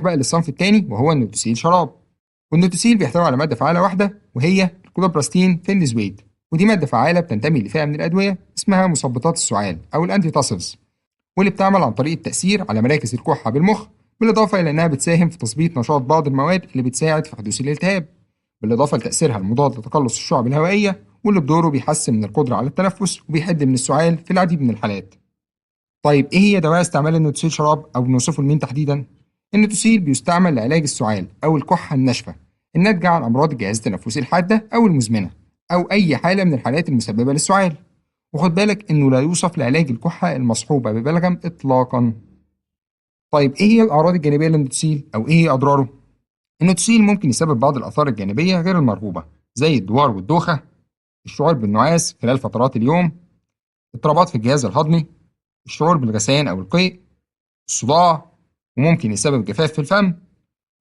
بقى للصنف التاني وهو النوتوسيل شراب. والنوتوسيل بيحتوي على مادة فعالة واحدة وهي الكلوبراستين فينزويت، ودي مادة فعالة بتنتمي لفئة من الأدوية اسمها مثبطات السعال أو الأنتي تاسلز، واللي بتعمل عن طريق التأثير على مراكز الكحة بالمخ، بالإضافة إلى إنها بتساهم في تثبيط نشاط بعض المواد اللي بتساعد في حدوث الالتهاب، بالإضافة لتأثيرها المضاد لتقلص الشعب الهوائية، واللي بدوره بيحسن من القدرة على التنفس وبيحد من السعال في العديد من الحالات. طيب إيه هي دواء استعمال النوتوسيل شراب أو بنوصفه لمين تحديدا؟ النوتوسيل بيستعمل لعلاج السعال أو الكحة الناشفة الناتجة عن أمراض الجهاز التنفسي الحادة أو المزمنة، أو أي حالة من الحالات المسببة للسعال. وخد بالك إنه لا يوصف لعلاج الكحة المصحوبة ببلغم إطلاقا. طيب إيه هي الأعراض الجانبية للنوتوسيل أو إيه هي أضراره؟ النوتوسيل ممكن يسبب بعض الآثار الجانبية غير المرغوبة زي الدوار والدوخة، الشعور بالنعاس خلال فترات اليوم، اضطرابات في الجهاز الهضمي، الشعور بالغثيان أو القيء، الصداع، وممكن يسبب جفاف في الفم،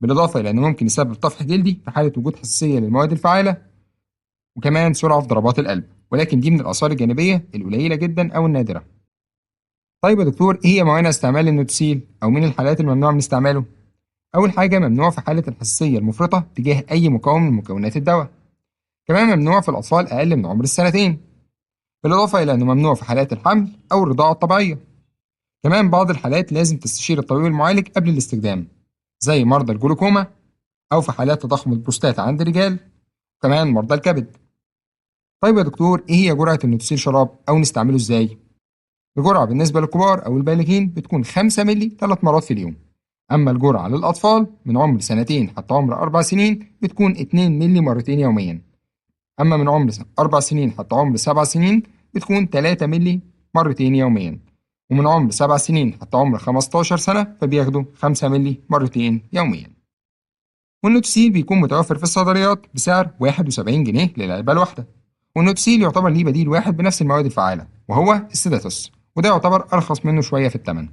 بالإضافة إلى أنه ممكن يسبب طفح جلدي في حالة وجود حساسية للمواد الفعالة، وكمان سرعة في ضربات القلب، ولكن دي من الآثار الجانبية القليلة جدا أو النادرة. طيب يا دكتور إيه هي موانع استعمال النوتوسيل أو من الحالات الممنوع من استعماله؟ أول حاجة ممنوع في حالة الحساسية المفرطة تجاه أي مكون من مكونات الدواء. كمان ممنوع في الأطفال أقل من عمر السنتين، بالإضافة إلى أنه ممنوع في حالات الحمل أو الرضاعة الطبيعية. كمان بعض الحالات لازم تستشير الطبيب المعالج قبل الاستخدام، زي مرضى الجلوكوما أو في حالات تضخم البروستاتا عند الرجال، وكمان مرضى الكبد. طيب يا دكتور إيه هي جرعة النوتوسيل شراب أو نستعمله إزاي؟ الجرعة بالنسبة للكبار أو البالغين بتكون 5 مللي 3 مرات في اليوم، أما الجرعة للأطفال من عمر سنتين حتى عمر 4 سنين بتكون 2 مللي مرتين يوميا، أما من عمر 4 سنين حتى عمر 7 سنين بتكون 3 مللي مرتين يوميا، ومن عمر 7 سنين حتى عمر 15 سنة فبياخدوا 5 مللي مرتين يوميا. والنوتوسيل بيكون متوفر في الصيدليات بسعر 71 جنيه للعلبة الواحدة. والنوتوسيل يعتبر ليه بديل واحد بنفس المواد الفعالة وهو السيداتوس، وده يعتبر أرخص منه شوية في الثمن.